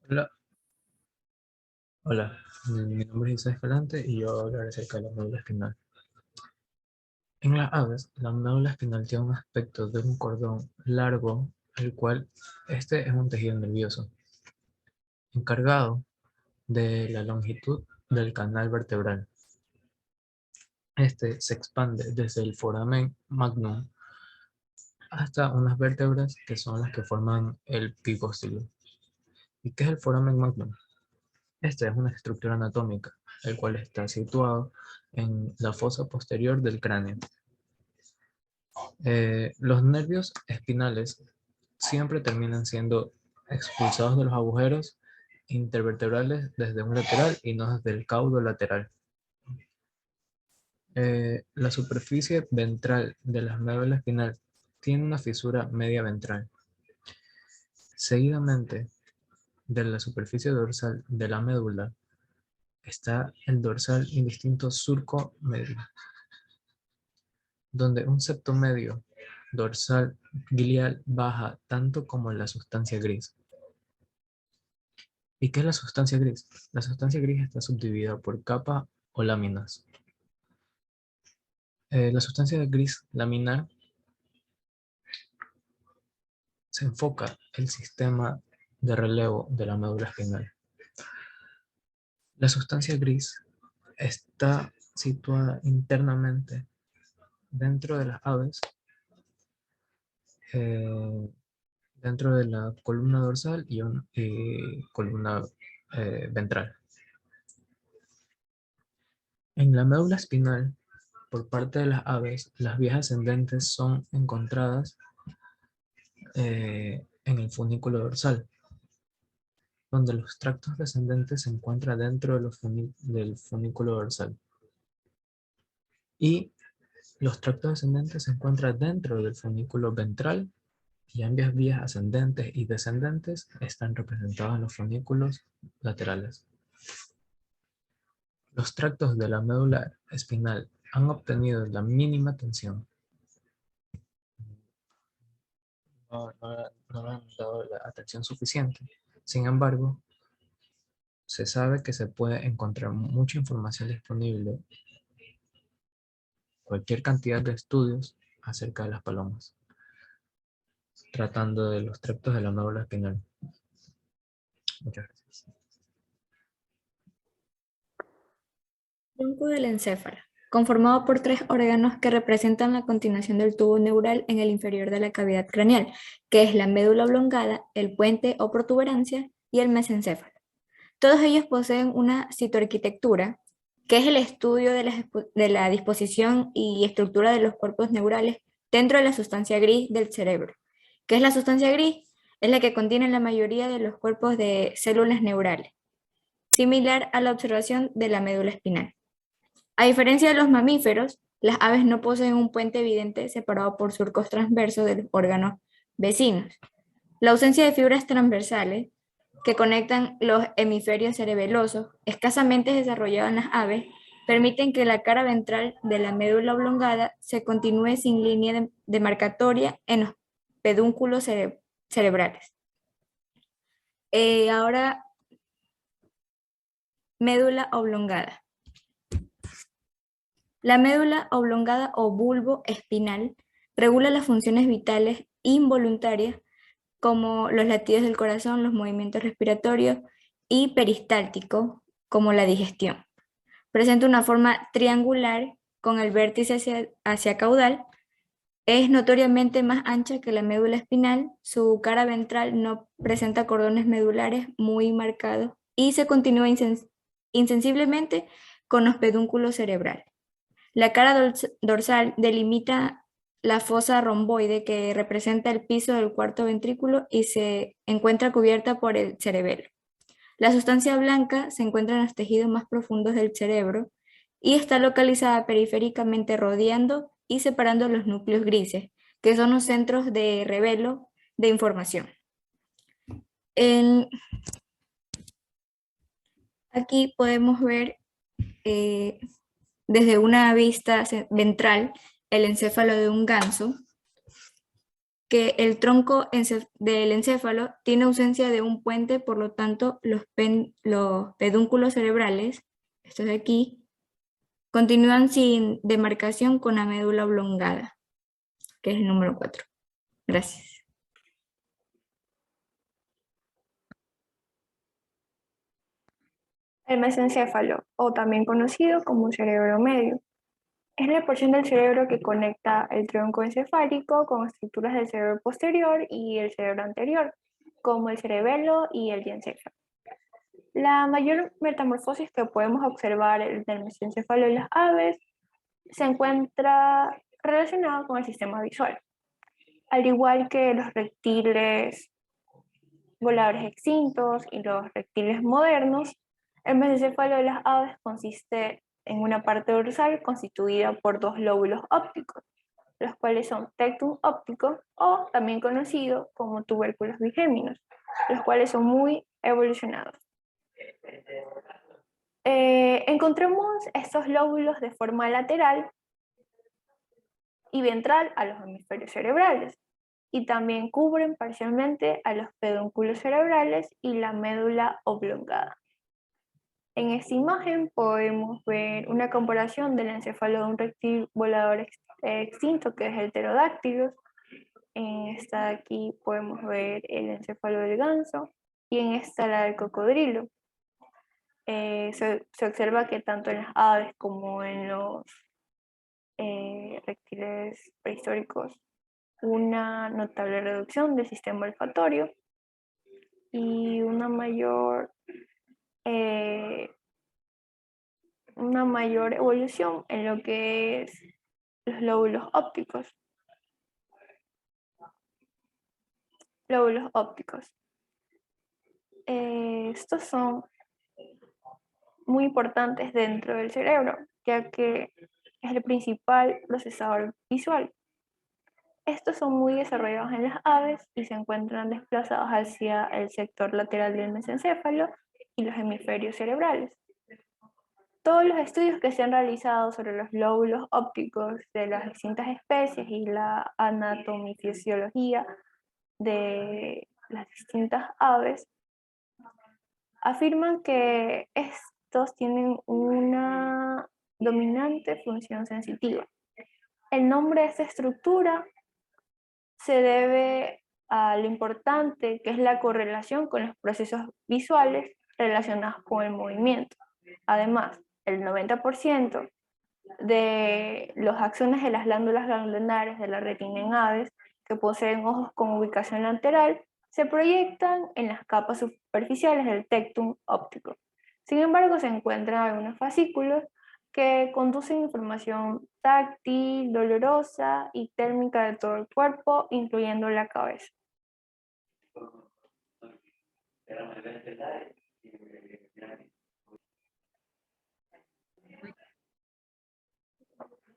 Hola, hola, mi nombre es Isaac Escalante y yo hablaré acerca de la médula espinal. En las aves, la médula espinal tiene un aspecto de un cordón largo, el cual este es un tejido nervioso, encargado de la longitud del canal vertebral. Este se expande desde el foramen magnum hasta unas vértebras que son las que forman el pigóstilo. ¿Y qué es el foramen magnum? Esta es una estructura anatómica, el cual está situado en la fosa posterior del cráneo. Los nervios espinales siempre terminan siendo expulsados de los agujeros intervertebrales desde un lateral y no desde el caudo lateral. La superficie ventral de la médula espinal tiene una fisura media ventral. Seguidamente de la superficie dorsal de la médula está el dorsal indistinto surco medio, donde un septo medio dorsal glial baja tanto como la sustancia gris. ¿Y qué es la sustancia gris? La sustancia gris está subdividida por capas o láminas. La sustancia gris laminar se enfoca el sistema de relevo de la médula espinal. La sustancia gris está situada internamente dentro de las aves, eh, dentro de la columna dorsal y columna ventral. En la médula espinal, por parte de las aves, las vías ascendentes son encontradas en el funículo dorsal, donde los tractos descendentes se encuentran dentro de del funículo dorsal. Y los tractos descendentes se encuentran dentro del funículo ventral y ambas vías ascendentes y descendentes están representados en los funículos laterales. Los tractos de la médula espinal han obtenido la mínima tensión. No le han dado la atención suficiente. Sin embargo, se sabe que se puede encontrar mucha información disponible, cualquier cantidad de estudios acerca de las palomas, tratando de los tractos de la médula espinal. Muchas gracias. Tronco del encéfalo, conformado por tres órganos que representan la continuación del tubo neural en el inferior de la cavidad craneal, que es la médula oblongada, el puente o protuberancia y el mesencéfalo. Todos ellos poseen una citoarquitectura, que es el estudio de la disposición y estructura de los cuerpos neurales dentro de la sustancia gris del cerebro. ¿Qué es la sustancia gris? Es la que contiene la mayoría de los cuerpos de células neurales, similar a la observación de la médula espinal. A diferencia de los mamíferos, las aves no poseen un puente evidente separado por surcos transversos de los órganos vecinos. La ausencia de fibras transversales que conectan los hemisferios cerebelosos, escasamente desarrollados en las aves, permiten que la cara ventral de la médula oblongada se continúe sin línea demarcatoria en los pedúnculos cerebrales. Ahora, médula oblongada. La médula oblongada o bulbo espinal regula las funciones vitales involuntarias como los latidos del corazón, los movimientos respiratorios y peristálticos como la digestión. Presenta una forma triangular con el vértice hacia caudal. Es notoriamente más ancha que la médula espinal. Su cara ventral no presenta cordones medulares muy marcados y se continúa insensiblemente con los pedúnculos cerebrales. La cara dorsal delimita la fosa romboide que representa el piso del cuarto ventrículo y se encuentra cubierta por el cerebelo. La sustancia blanca se encuentra en los tejidos más profundos del cerebro y está localizada periféricamente rodeando y separando los núcleos grises, que son los centros de revelo de información. Aquí podemos ver eh, desde una vista ventral el encéfalo de un ganso. que el tronco del encéfalo tiene ausencia de un puente, por lo tanto los pedúnculos cerebrales, estos de aquí, continúan sin demarcación con la médula oblongada, que es el número 4. Gracias. El mesencéfalo, o también conocido como cerebro medio, es la porción del cerebro que conecta el tronco encefálico con estructuras del cerebro posterior y el cerebro anterior, como el cerebelo y el diencéfalo. La mayor metamorfosis que podemos observar en el mesencéfalo de las aves se encuentra relacionada con el sistema visual. Al igual que los reptiles voladores extintos y los reptiles modernos, el mesencéfalo de las aves consiste en una parte dorsal constituida por dos lóbulos ópticos, los cuales son tectum óptico o también conocido como tubérculos bigéminos, los cuales son muy evolucionados. Encontramos estos lóbulos de forma lateral y ventral a los hemisferios cerebrales y también cubren parcialmente a los pedúnculos cerebrales y la médula oblongada. En esta imagen podemos ver una comparación del encéfalo de un reptil volador extinto que es el pterodáctilos. En esta de aquí podemos ver el encéfalo del ganso y en esta la del cocodrilo. Se observa que tanto en las aves como en los reptiles prehistóricos una notable reducción del sistema olfatorio y una mayor evolución en lo que es los lóbulos ópticos. Lóbulos ópticos. Estos son muy importantes dentro del cerebro, ya que es el principal procesador visual. Estos son muy desarrollados en las aves y se encuentran desplazados hacia el sector lateral del mesencéfalo y los hemisferios cerebrales. Todos los estudios que se han realizado sobre los lóbulos ópticos de las distintas especies y la anatomofisiología de las distintas aves afirman que estos tienen una dominante función sensitiva. El nombre de esta estructura se debe a lo importante que es la correlación con los procesos visuales relacionados con el movimiento. Además, el 90% de los axones de las glándulas ganglionares de la retina en aves que poseen ojos con ubicación lateral se proyectan en las capas superficiales del tectum óptico. Sin embargo, se encuentran algunos fascículos que conducen información táctil, dolorosa y térmica de todo el cuerpo, incluyendo la cabeza.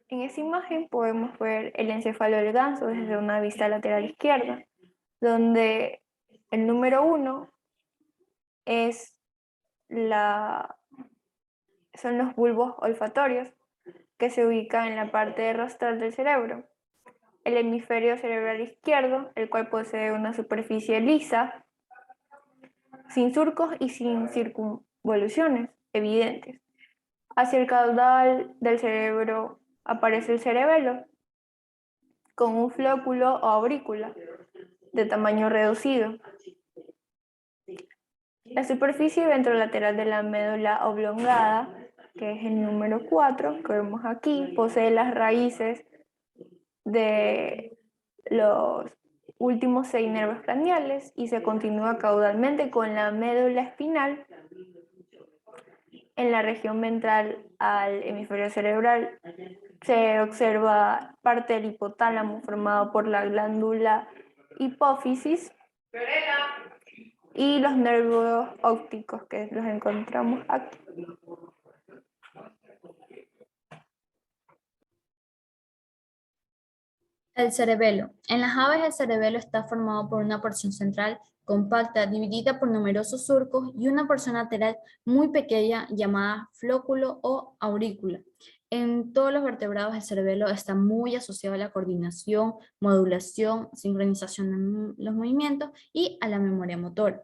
En esta imagen podemos ver el encéfalo del ganso desde una vista lateral izquierda, donde el número 1 son los bulbos olfatorios que se ubican en la parte rostral del cerebro. El hemisferio cerebral izquierdo, el cual posee una superficie lisa, sin surcos y sin circunvoluciones evidentes. Hacia el caudal del cerebro aparece el cerebelo, con un flóculo o aurícula de tamaño reducido. La superficie ventrolateral de la médula oblongada, que es el número 4, que vemos aquí, posee las raíces de los últimos 6 nervios craneales y se continúa caudalmente con la médula espinal en la región ventral al hemisferio cerebral. Se observa parte del hipotálamo formado por la glándula hipófisis y los nervios ópticos que los encontramos aquí. El cerebelo. En las aves el cerebelo está formado por una porción central compacta dividida por numerosos surcos y una porción lateral muy pequeña llamada flóculo o aurícula. En todos los vertebrados el cerebelo está muy asociado a la coordinación, modulación, sincronización de los movimientos y a la memoria motora.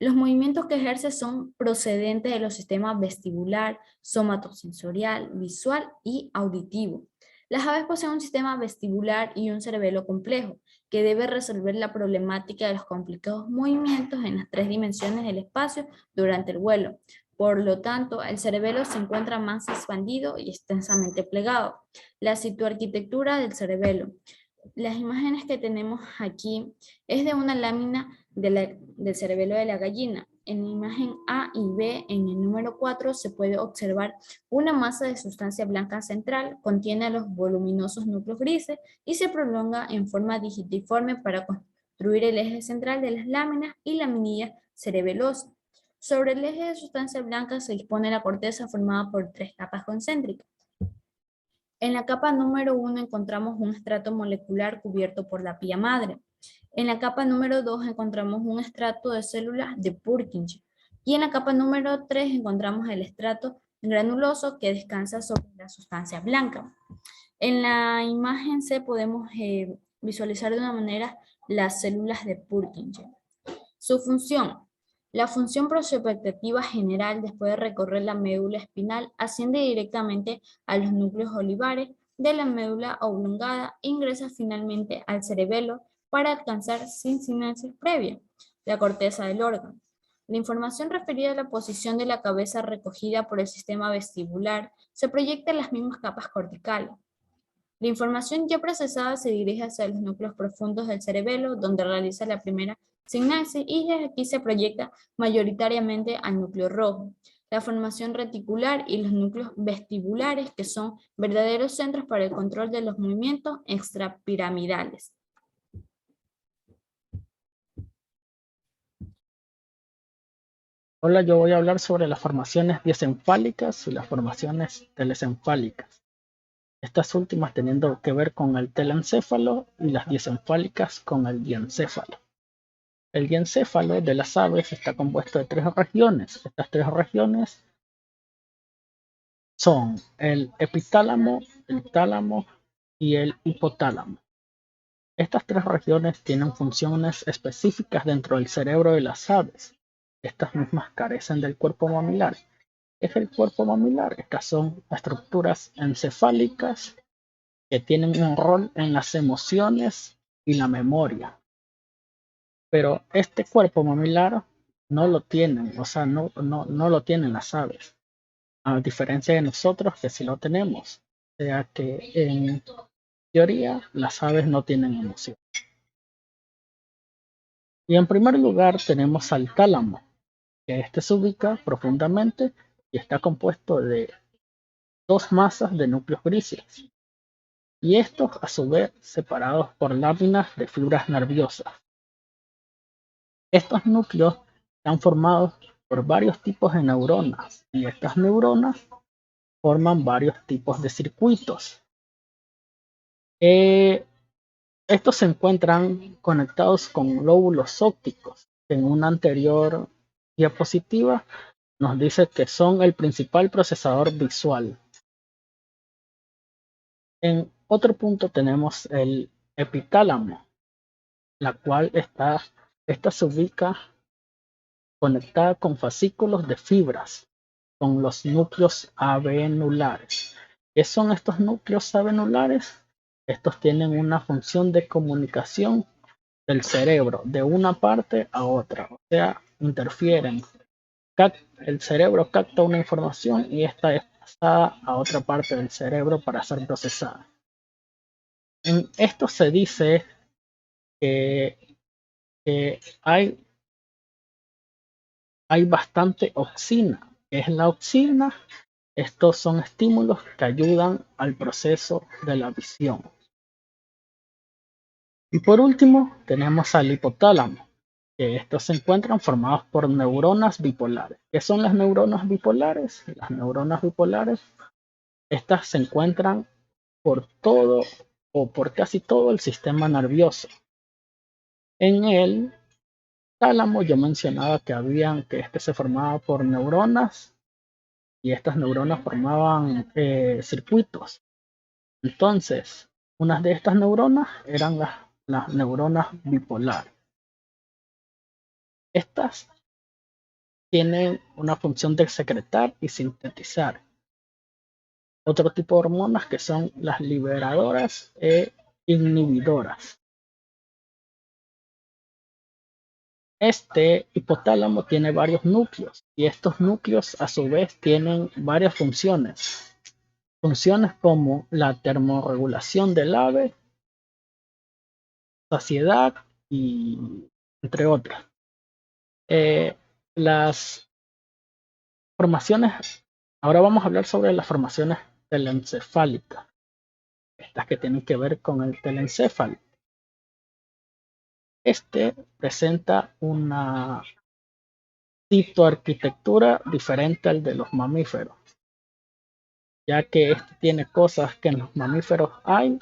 Los movimientos que ejerce son procedentes de los sistemas vestibular, somatosensorial, visual y auditivo. Las aves poseen un sistema vestibular y un cerebelo complejo, que debe resolver la problemática de los complicados movimientos en las tres dimensiones del espacio durante el vuelo. Por lo tanto, el cerebelo se encuentra más expandido y extensamente plegado. La citoarquitectura del cerebelo. Las imágenes que tenemos aquí es de una lámina del cerebelo de la gallina. En la imagen A y B, en el número 4, se puede observar una masa de sustancia blanca central, contiene los voluminosos núcleos grises y se prolonga en forma digitiforme para construir el eje central de las láminas y laminilla cerebelosa. Sobre el eje de sustancia blanca se dispone la corteza formada por tres capas concéntricas. En la capa número 1 encontramos un estrato molecular cubierto por la pía madre. En la capa número 2 encontramos un estrato de células de Purkinje. Y en la capa número 3 encontramos el estrato granuloso que descansa sobre la sustancia blanca. En la imagen C podemos visualizar de una manera las células de Purkinje. Su función. La función prospectiva general, después de recorrer la médula espinal, asciende directamente a los núcleos olivares de la médula oblongada e ingresa finalmente al cerebelo para alcanzar sin sinapsis previa, la corteza del órgano. La información referida a la posición de la cabeza recogida por el sistema vestibular se proyecta en las mismas capas corticales. La información ya procesada se dirige hacia los núcleos profundos del cerebelo, donde realiza la primera sinapsis y desde aquí se proyecta mayoritariamente al núcleo rojo, la formación reticular y los núcleos vestibulares, que son verdaderos centros para el control de los movimientos extrapiramidales. Hola, yo voy a hablar sobre las formaciones diencefálicas y las formaciones telencefálicas. Estas últimas teniendo que ver con el telencéfalo y las diencefálicas con el diencéfalo. El diencéfalo de las aves está compuesto de tres regiones. Estas tres regiones son el epitálamo, el tálamo y el hipotálamo. Estas tres regiones tienen funciones específicas dentro del cerebro de las aves. Estas mismas carecen del cuerpo mamilar. Es el cuerpo mamilar. Estas son estructuras encefálicas que tienen un rol en las emociones y la memoria. Pero este cuerpo mamilar no lo tienen, o sea, no lo tienen las aves, a diferencia de nosotros que sí lo tenemos. O sea que en teoría las aves no tienen emoción. Y en primer lugar tenemos al tálamo, que este se ubica profundamente y está compuesto de dos masas de núcleos grises, y estos a su vez separados por láminas de fibras nerviosas. Estos núcleos están formados por varios tipos de neuronas y estas neuronas forman varios tipos de circuitos. Estos se encuentran conectados con lóbulos ópticos. En una anterior diapositiva nos dice que son el principal procesador visual. En otro punto tenemos el epitálamo, la cual esta se ubica conectada con fascículos de fibras, con los núcleos avenulares. ¿Qué son estos núcleos avenulares? Estos tienen una función de comunicación del cerebro de una parte a otra, o sea, interfieren. El cerebro capta una información y esta es pasada a otra parte del cerebro para ser procesada. En esto se dice que hay bastante oxina. ¿Qué es la oxina? Estos son estímulos que ayudan al proceso de la visión. Y por último, tenemos al hipotálamo, que estos se encuentran formados por neuronas bipolares. ¿Qué son las neuronas bipolares? Las neuronas bipolares, estas se encuentran por todo o por casi todo el sistema nervioso. En el tálamo yo mencionaba que este se formaba por neuronas y estas neuronas formaban circuitos. Entonces, unas de estas neuronas eran las neuronas bipolar. Estas tienen una función de secretar y sintetizar otro tipo de hormonas que son las liberadoras e inhibidoras. Este hipotálamo tiene varios núcleos y estos núcleos a su vez tienen varias funciones. Funciones como la termorregulación del ave, saciedad y entre otras. Las formaciones, ahora vamos a hablar sobre las formaciones telencefálicas, estas que tienen que ver con el telencéfalo. Este presenta una citoarquitectura diferente al de los mamíferos, ya que este tiene cosas que en los mamíferos hay,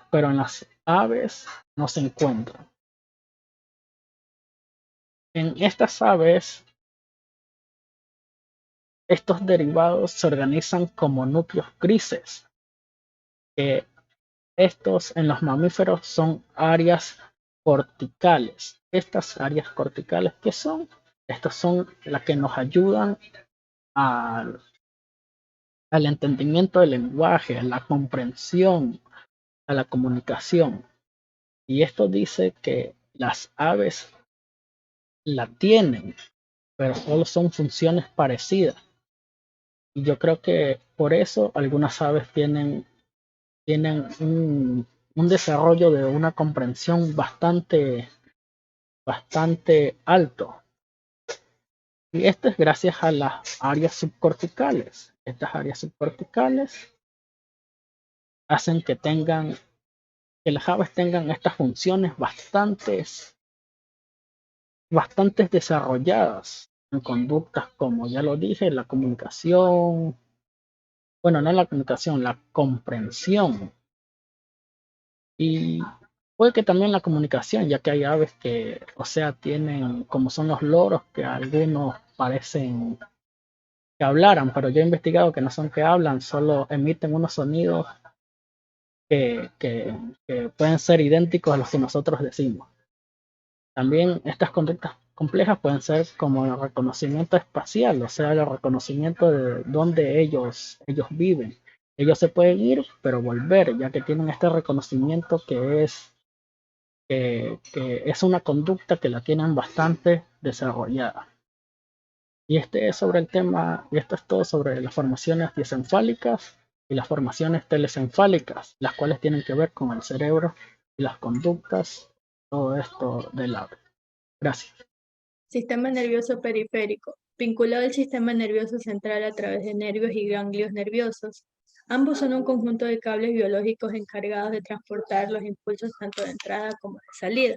pero en las aves no se encuentran. En estas aves, estos derivados se organizan como núcleos grises, que estos en los mamíferos son áreas corticales. Estas áreas corticales, ¿qué son? Estas son las que nos ayudan al entendimiento del lenguaje, a la comprensión, a la comunicación. Y esto dice que las aves la tienen, pero solo son funciones parecidas. Y yo creo que por eso algunas aves tienen un desarrollo de una comprensión bastante alto. Y esto es gracias a las áreas subcorticales. Estas áreas subcorticales hacen que las aves tengan estas funciones bastante desarrolladas en conductas como ya lo dije, la comunicación, bueno, no la comunicación, la comprensión. Y puede que también la comunicación, ya que hay aves que, o sea, tienen, como son los loros, que algunos parecen que hablaran, pero yo he investigado que no son que hablan, solo emiten unos sonidos que pueden ser idénticos a los que nosotros decimos. También estas conductas complejas pueden ser como el reconocimiento espacial, o sea, el reconocimiento de dónde ellos viven. Ellos se pueden ir, pero volver, ya que tienen este reconocimiento que es una conducta que la tienen bastante desarrollada. Y este es sobre el tema, y esto es todo sobre las formaciones diencefálicas y las formaciones telencefálicas, las cuales tienen que ver con el cerebro y las conductas, todo esto del ave. Gracias. Sistema nervioso periférico, vinculado al sistema nervioso central a través de nervios y ganglios nerviosos. Ambos son un conjunto de cables biológicos encargados de transportar los impulsos tanto de entrada como de salida.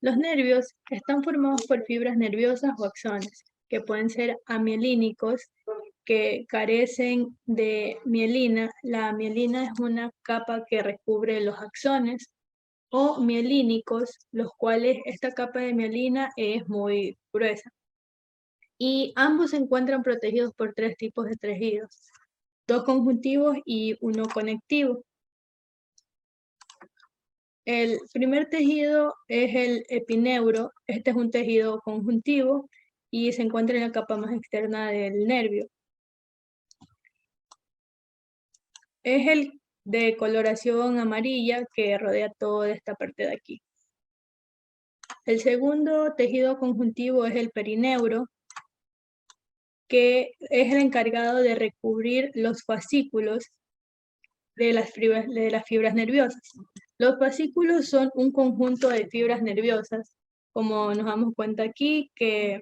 Los nervios están formados por fibras nerviosas o axones, que pueden ser amielínicos, que carecen de mielina. La mielina es una capa que recubre los axones, o mielínicos, los cuales esta capa de mielina es muy gruesa. Y ambos se encuentran protegidos por tres tipos de tejidos, dos conjuntivos y uno conectivo. El primer tejido es el epineuro. Este es un tejido conjuntivo y se encuentra en la capa más externa del nervio. Es el de coloración amarilla que rodea toda esta parte de aquí. El segundo tejido conjuntivo es el perineuro, que es el encargado de recubrir los fascículos de las fibras nerviosas. Los fascículos son un conjunto de fibras nerviosas, como nos damos cuenta aquí, que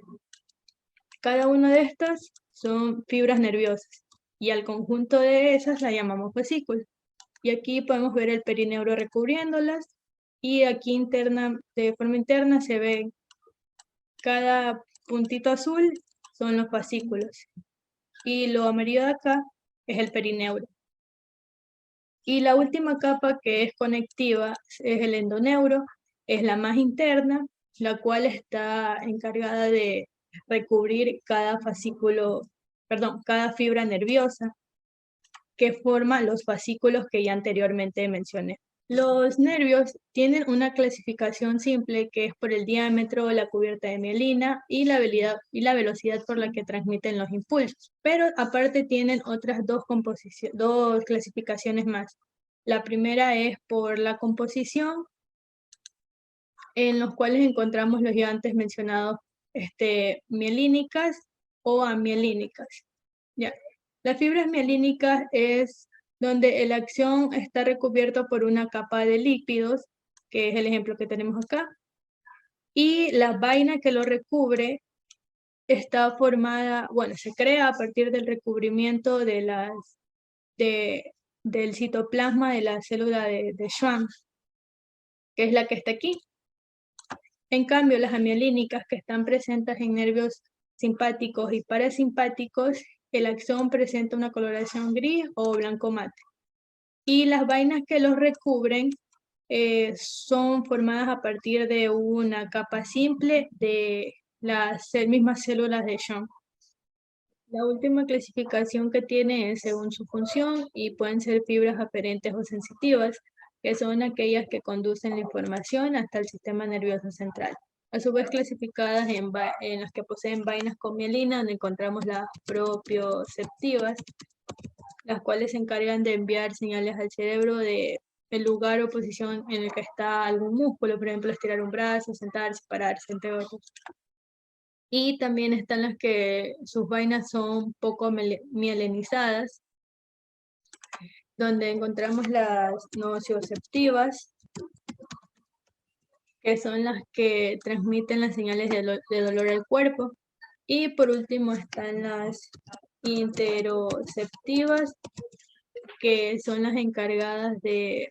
cada una de estas son fibras nerviosas, y al conjunto de esas la llamamos fascículos. Y aquí podemos ver el perineuro recubriéndolas, y aquí de forma interna se ve cada puntito azul son los fascículos, y lo amarillo de acá es el perineuro. Y la última capa que es conectiva es el endoneuro, es la más interna, la cual está encargada de recubrir cada fascículo, perdón, cada fibra nerviosa que forma los fascículos que ya anteriormente mencioné. Los nervios tienen una clasificación simple que es por el diámetro, la cubierta de mielina y la velocidad por la que transmiten los impulsos. Pero aparte tienen otras dos clasificaciones más. La primera es por la composición, en los cuales encontramos los ya antes mencionados mielínicas o amielínicas. Ya. Las fibras mielínicas es donde la acción está recubierta por una capa de lípidos, que es el ejemplo que tenemos acá, y la vaina que lo recubre está formada, bueno, se crea a partir del recubrimiento del citoplasma de la célula de Schwann, que es la que está aquí. En cambio, las amielínicas que están presentes en nervios simpáticos y parasimpáticos, el axón presenta una coloración gris o blanco mate. Y las vainas que los recubren son formadas a partir de una capa simple de las mismas células de Schwann. La última clasificación que tiene es según su función y pueden ser fibras aferentes o sensitivas, que son aquellas que conducen la información hasta el sistema nervioso central. A su vez clasificadas en las que poseen vainas con mielina, donde encontramos las propioceptivas, las cuales se encargan de enviar señales al cerebro de el lugar o posición en el que está algún músculo, por ejemplo, estirar un brazo, sentarse, pararse, entre otros. Y también están las que sus vainas son poco mielinizadas, donde encontramos las nocioceptivas, que son las que transmiten las señales de dolor al cuerpo. Y por último están las interoceptivas, que son las encargadas de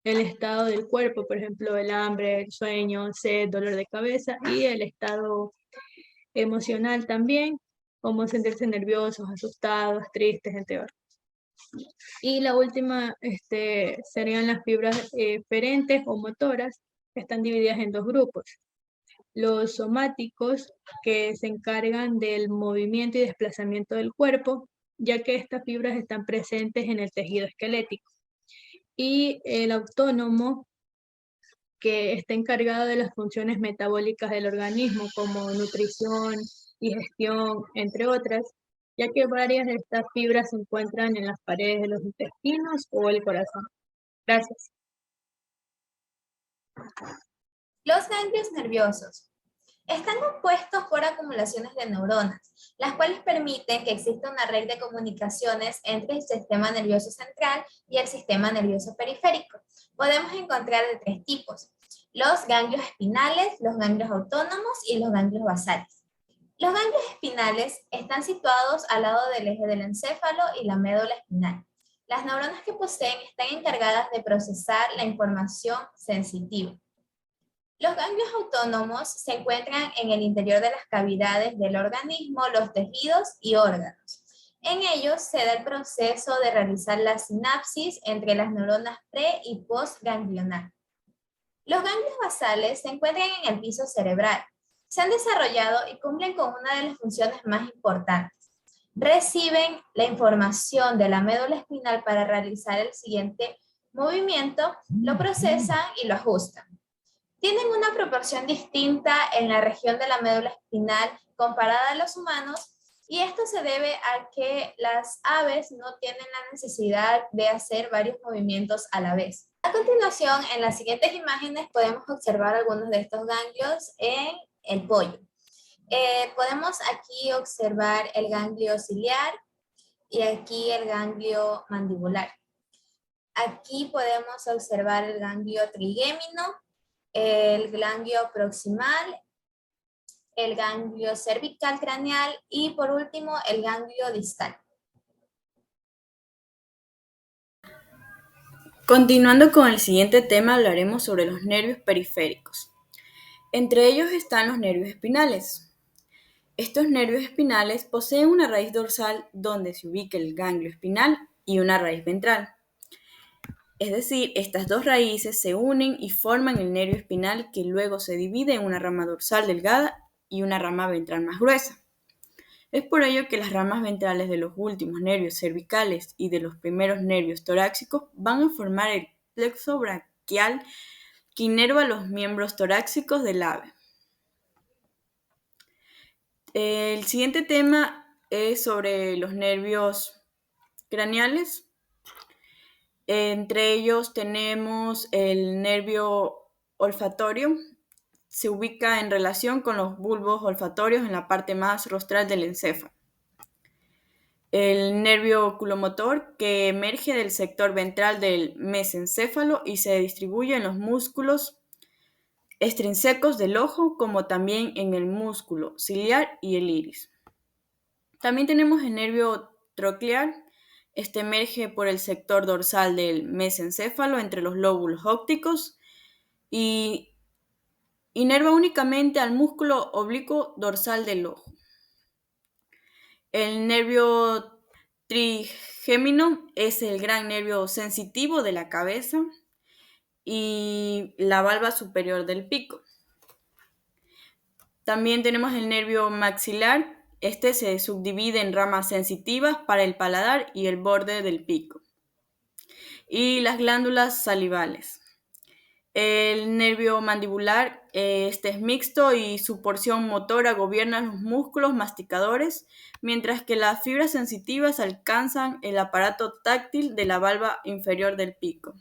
el estado del cuerpo, por ejemplo, el hambre, el sueño, sed, dolor de cabeza, y el estado emocional también, como sentirse nerviosos, asustados, tristes, entre otros. Y la última serían las fibras ferentes o motoras, que están divididas en dos grupos. Los somáticos, que se encargan del movimiento y desplazamiento del cuerpo, ya que estas fibras están presentes en el tejido esquelético. Y el autónomo, que está encargado de las funciones metabólicas del organismo, como nutrición, digestión, entre otras, ya que varias de estas fibras se encuentran en las paredes de los intestinos o el corazón. Gracias. Los ganglios nerviosos están compuestos por acumulaciones de neuronas, las cuales permiten que exista una red de comunicaciones entre el sistema nervioso central y el sistema nervioso periférico. Podemos encontrar de tres tipos: los ganglios espinales, los ganglios autónomos y los ganglios basales. Los ganglios espinales están situados al lado del eje del encéfalo y la médula espinal. Las neuronas que poseen están encargadas de procesar la información sensitiva. Los ganglios autónomos se encuentran en el interior de las cavidades del organismo, los tejidos y órganos. En ellos se da el proceso de realizar la sinapsis entre las neuronas pre- y postganglional. Los ganglios basales se encuentran en el piso cerebral. Se han desarrollado y cumplen con una de las funciones más importantes. Reciben la información de la médula espinal para realizar el siguiente movimiento, lo procesan y lo ajustan. Tienen una proporción distinta en la región de la médula espinal comparada a los humanos, y esto se debe a que las aves no tienen la necesidad de hacer varios movimientos a la vez. A continuación, en las siguientes imágenes podemos observar algunos de estos ganglios en el pollo. Podemos aquí observar el ganglio ciliar y aquí el ganglio mandibular. Aquí podemos observar el ganglio trigémino, el ganglio proximal, el ganglio cervical craneal y por último el ganglio distal. Continuando con el siguiente tema, hablaremos sobre los nervios periféricos. Entre ellos están los nervios espinales. Estos nervios espinales poseen una raíz dorsal donde se ubica el ganglio espinal y una raíz ventral. Es decir, estas dos raíces se unen y forman el nervio espinal, que luego se divide en una rama dorsal delgada y una rama ventral más gruesa. Es por ello que las ramas ventrales de los últimos nervios cervicales y de los primeros nervios torácicos van a formar el plexo braquial que inerva los miembros torácicos del ave. El siguiente tema es sobre los nervios craneales. Entre ellos tenemos el nervio olfatorio. Se ubica en relación con los bulbos olfatorios en la parte más rostral del encéfalo. El nervio oculomotor, que emerge del sector ventral del mesencéfalo y se distribuye en los músculos extrínsecos del ojo, como también en el músculo ciliar y el iris. También tenemos el nervio troclear. Este emerge por el sector dorsal del mesencéfalo entre los lóbulos ópticos y inerva únicamente al músculo oblicuo dorsal del ojo. El nervio trigémino es el gran nervio sensitivo de la cabeza y la valva superior del pico. También tenemos el nervio maxilar. Este se subdivide en ramas sensitivas para el paladar y el borde del pico. Y las glándulas salivales. El nervio mandibular, este es mixto y su porción motora gobierna los músculos masticadores, mientras que las fibras sensitivas alcanzan el aparato táctil de la valva inferior del pico.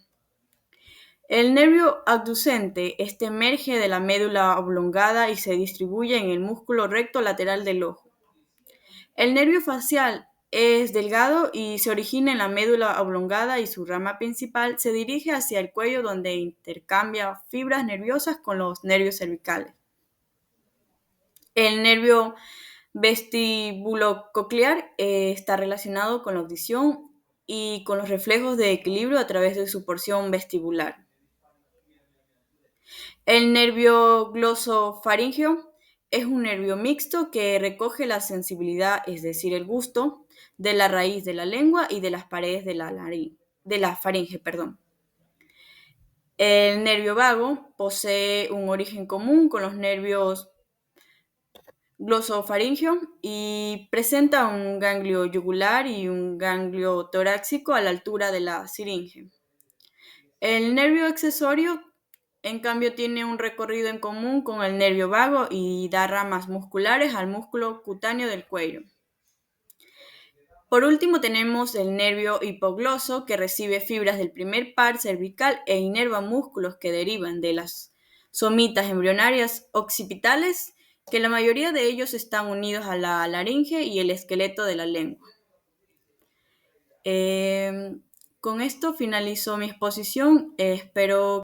El nervio abducente, este emerge de la médula oblongada y se distribuye en el músculo recto lateral del ojo. El nervio facial es delgado y se origina en la médula oblongada y su rama principal se dirige hacia el cuello, donde intercambia fibras nerviosas con los nervios cervicales. El nervio vestibulococlear está relacionado con la audición y con los reflejos de equilibrio a través de su porción vestibular. El nervio glosofaríngeo es un nervio mixto que recoge la sensibilidad, es decir, el gusto, de la raíz de la lengua y de las paredes de la faringe. El nervio vago posee un origen común con los nervios glosofaríngeo y presenta un ganglio yugular y un ganglio torácico a la altura de la siringe. El nervio accesorio, en cambio, tiene un recorrido en común con el nervio vago y da ramas musculares al músculo cutáneo del cuello. Por último, tenemos el nervio hipogloso, que recibe fibras del primer par cervical e inerva músculos que derivan de las somitas embrionarias occipitales, que la mayoría de ellos están unidos a la laringe y el esqueleto de la lengua. Con esto finalizo mi exposición. Espero